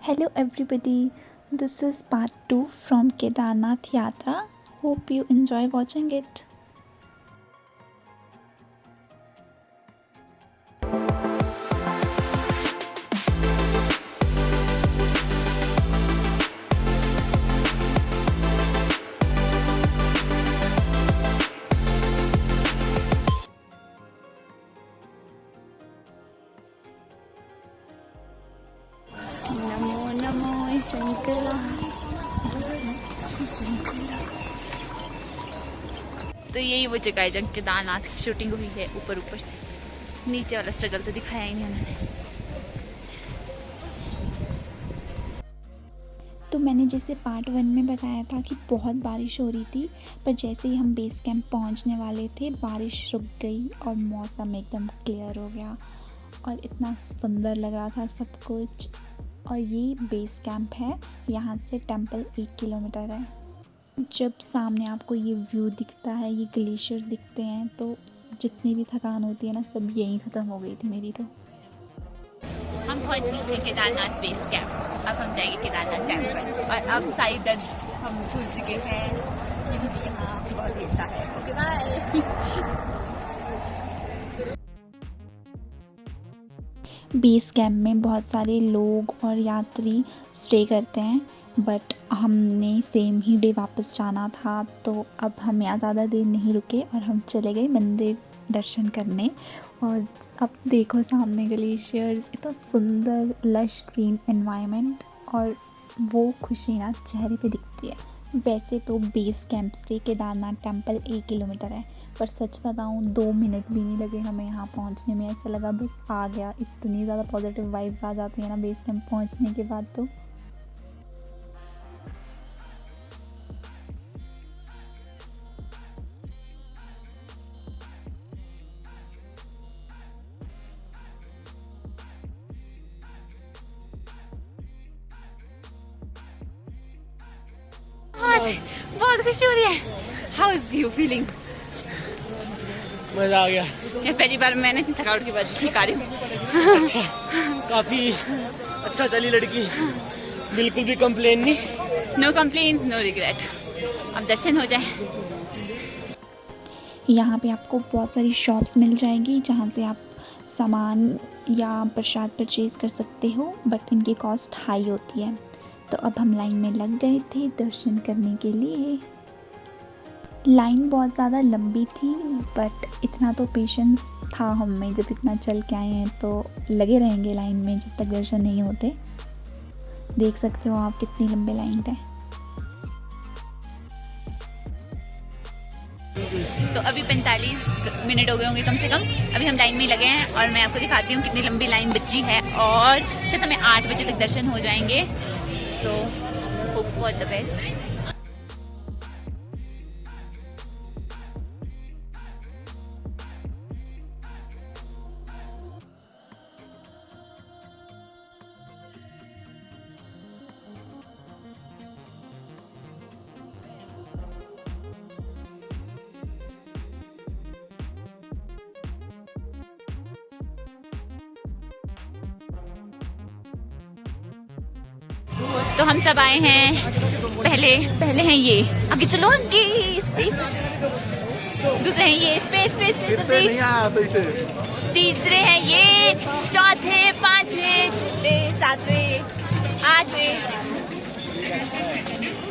Hello everybody, this is part 2 from Kedarnath Yatra. Hope you enjoy watching it. Namo Namo Shankara Shankara. तो यही वो जगह है जहाँ केदारनाथ की शूटिंग हुई है। ऊपर ऊपर से नीचे वाला स्ट्रगल तो दिखाया ही नहीं उन्होंने। तो मैंने जैसे पार्ट 1 में बताया था कि बहुत बारिश हो रही थी, पर जैसे ही हम बेस कैंप पहुंचने वाले थे बारिश रुक गई और मौसम एकदम क्लियर हो गया और इतना सुंदर लग रहा था सब कुछ। और ये बेस कैंप है, यहाँ से टेंपल 1 किलोमीटर है। जब सामने आपको ये व्यू दिखता है, ये ग्लेशियर दिखते हैं, तो जितनी भी थकान होती है ना, सब यहीं ख़त्म हो गई थी मेरी। तो हम पहुंच गए थे केदारनाथ बेस कैंप। अब हम जाएंगे केदारनाथ टेम्पल और अब सारी दर्द हम भूल चुके हैं क्योंकि यहाँ बहुत ही अच्छा है। Okay bye. बेस कैंप में बहुत सारे लोग और यात्री स्टे करते हैं, बट हमने सेम ही डे वापस जाना था, तो अब हम यहाँ ज़्यादा देर नहीं रुके और हम चले गए मंदिर दर्शन करने। और अब देखो सामने ग्लेशियर्स, इतना सुंदर लश ग्रीन एनवायरनमेंट और वो खुशी ना चेहरे पे दिखती है। वैसे तो बेस कैंप से केदारनाथ टेंपल 1 किलोमीटर है, पर सच बताऊँ 2 मिनट भी नहीं लगे हमें यहाँ पहुँचने में। ऐसा लगा बस आ गया। इतनी ज़्यादा पॉजिटिव वाइब्स आ जाती है ना बेस कैंप पहुँचने के बाद। तो बहुत खुशी हो रही है। How is you feeling? मजा आ गया। ये पहली बार मैंने इतनी थकावट के बाद दिखा रही हूँ। अच्छा, काफी अच्छा चली लड़की, बिल्कुल भी कंप्लेन नहीं। No complains no regret. अब दर्शन हो जाए। यहाँ पे आपको बहुत सारी शॉप्स मिल जाएगी जहाँ से आप सामान या प्रसाद परचेज़ कर सकते हो, बट इनकी कॉस्ट हाई होती है। तो अब हम लाइन में लग गए थे दर्शन करने के लिए। लाइन बहुत ज़्यादा लंबी थी, बट इतना तो पेशेंस था हम में। जब इतना चल के आए हैं तो लगे रहेंगे लाइन में जब तक दर्शन नहीं होते। देख सकते हो आप कितनी लंबी लाइन थे। तो अभी 45 मिनट हो गए होंगे कम से कम। अभी हम लाइन में लगे हैं और मैं आपको दिखाती हूँ कितनी लंबी लाइन बची है और शायद हमें 8 बजे तक दर्शन हो जाएंगे। So hope for the best. तो हम सब आए हैं। पहले हैं ये, आगे चलो आगे। स्पेस। दूसरे हैं ये, स्पेस स्पेस स्पेस। तीसरे हैं ये, चौथे, पांचवे, छठे, सातवें, आठवें।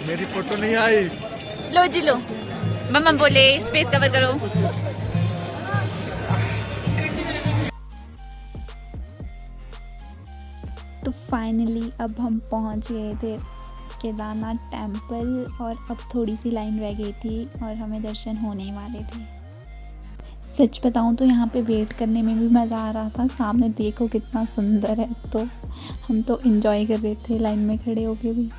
मेरी फोटो नहीं आई। लो जी लो। मम्मा बोले स्पेस कवर करो। तो फाइनली अब हम पहुंच गए थे केदारनाथ टेंपल और अब थोड़ी सी लाइन रह गई थी और हमें दर्शन होने वाले थे। सच बताऊं तो यहाँ पे वेट करने में भी मज़ा आ रहा था। सामने देखो कितना सुंदर है, तो हम तो एंजॉय कर रहे थे लाइन में खड़े होके भी।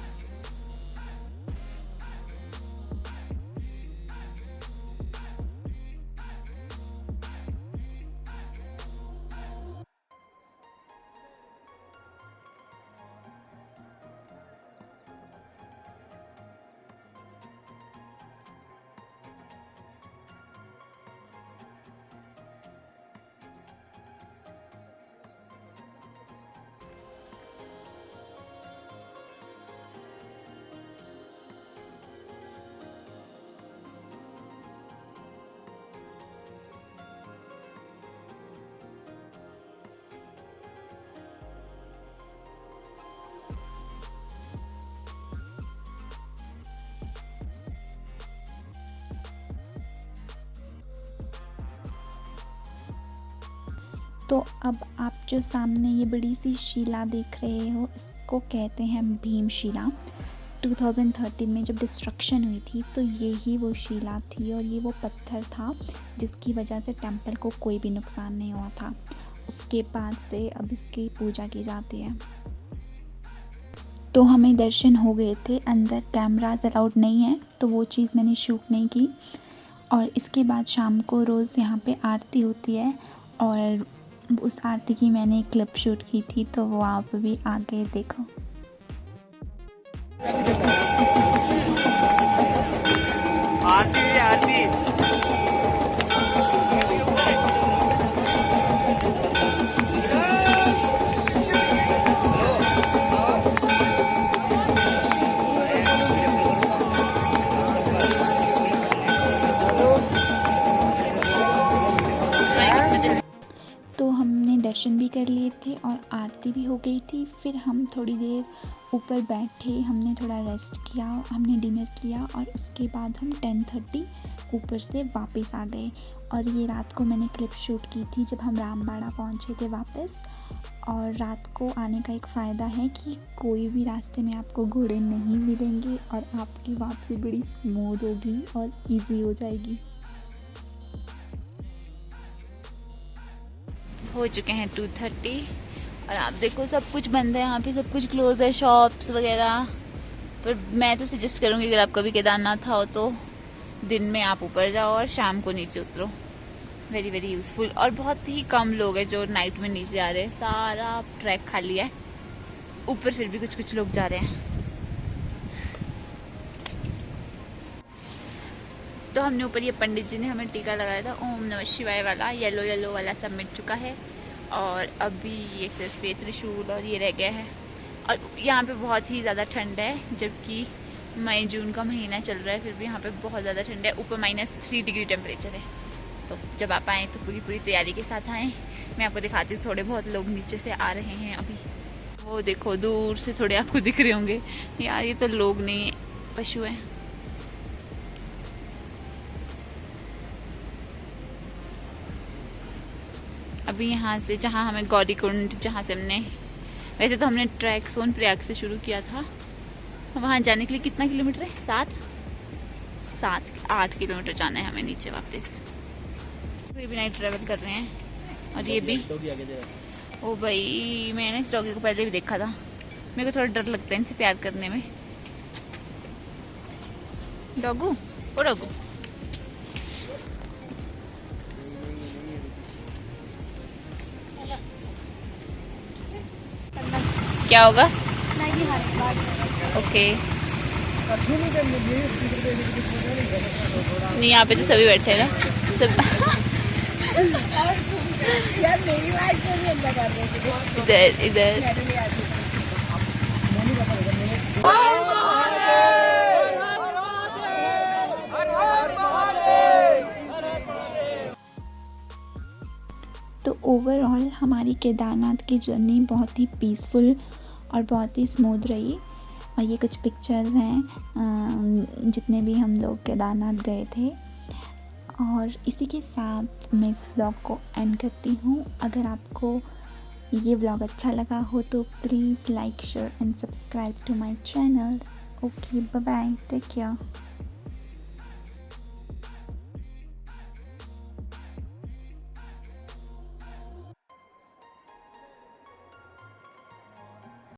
तो अब आप जो सामने ये बड़ी सी शिला देख रहे हो, इसको कहते हैं भीमशिला। 2013 में जब डिस्ट्रक्शन हुई थी तो ये ही वो शिला थी और ये वो पत्थर था जिसकी वजह से टेंपल को कोई भी नुकसान नहीं हुआ था। उसके बाद से अब इसकी पूजा की जाती है। तो हमें दर्शन हो गए थे, अंदर कैमरास अलाउड नहीं है तो वो चीज़ मैंने शूट नहीं की। और इसके बाद शाम को रोज़ यहाँ पे आरती होती है और उस आरती की मैंने एक क्लिप शूट की थी, तो वो आप भी आगे देखो। आरती आरती तो हमने दर्शन भी कर लिए थे और आरती भी हो गई थी। फिर हम थोड़ी देर ऊपर बैठे, हमने थोड़ा रेस्ट किया, हमने डिनर किया और उसके बाद हम 10:30 ऊपर से वापस आ गए। और ये रात को मैंने क्लिप शूट की थी जब हम रामबाड़ा पहुँचे थे वापस। और रात को आने का एक फ़ायदा है कि कोई भी रास्ते में आपको घोड़े नहीं मिलेंगे और आपकी वापसी बड़ी स्मूथ होगी और इजी हो जाएगी। हो चुके हैं 2:30 और आप देखो सब कुछ बंद है यहाँ पे, सब कुछ क्लोज है, शॉप्स वगैरह। पर मैं तो सजेस्ट करूँगी अगर आप कभी केदारनाथ आओ तो दिन में आप ऊपर जाओ और शाम को नीचे उतरो। Very very useful. और बहुत ही कम लोग हैं जो नाइट में नीचे आ रहे हैं, सारा ट्रैक खाली है। ऊपर फिर भी कुछ कुछ लोग जा रहे हैं। तो हमने ऊपर, ये पंडित जी ने हमें टीका लगाया था ओम नमः शिवाय वाला, येलो येलो वाला सब मिट चुका है। और अभी ये सिर्फ ये त्रिशूल और ये रह गया है। और यहाँ पे बहुत ही ज़्यादा ठंड है, जबकि मई जून का महीना चल रहा है, फिर भी यहाँ पे बहुत ज़्यादा ठंड है। ऊपर -3 डिग्री टेम्परेचर है। तो जब आप आएँ तो पूरी तैयारी के साथ आएँ। मैं आपको दिखाती हूँ, थोड़े बहुत लोग नीचे से आ रहे हैं अभी। वो देखो दूर से थोड़े आपको दिख रहे होंगे। यार ये तो लोग नहीं, पशु हैं। अभी यहाँ से जहाँ हमें गौरीकुंड, जहाँ से वैसे तो हमने ट्रैक सोनप्रयाग से शुरू किया था, वहाँ जाने के लिए कितना किलोमीटर है? 8 किलोमीटर जाना है हमें नीचे वापस। ये भी नाइट ट्रैवल कर रहे हैं। और ये भी, ओ भाई मैंने इस डॉगी को पहले भी देखा था। मेरे को थोड़ा डर लगता है इनसे प्यार करने में। डॉगू, ओ डॉगू, क्या होगा? ओके। नहीं यहाँ पे तो सभी बैठे हैं ना, सब इधर इधर। तो ओवरऑल हमारी केदारनाथ की जर्नी बहुत ही पीसफुल और बहुत ही स्मूथ रही। और ये कुछ पिक्चर्स हैं जितने भी हम लोग केदारनाथ गए थे। और इसी के साथ मैं इस व्लॉग को एंड करती हूँ। अगर आपको ये व्लॉग अच्छा लगा हो तो please like, share and subscribe to my channel. Okay, bye bye, take care.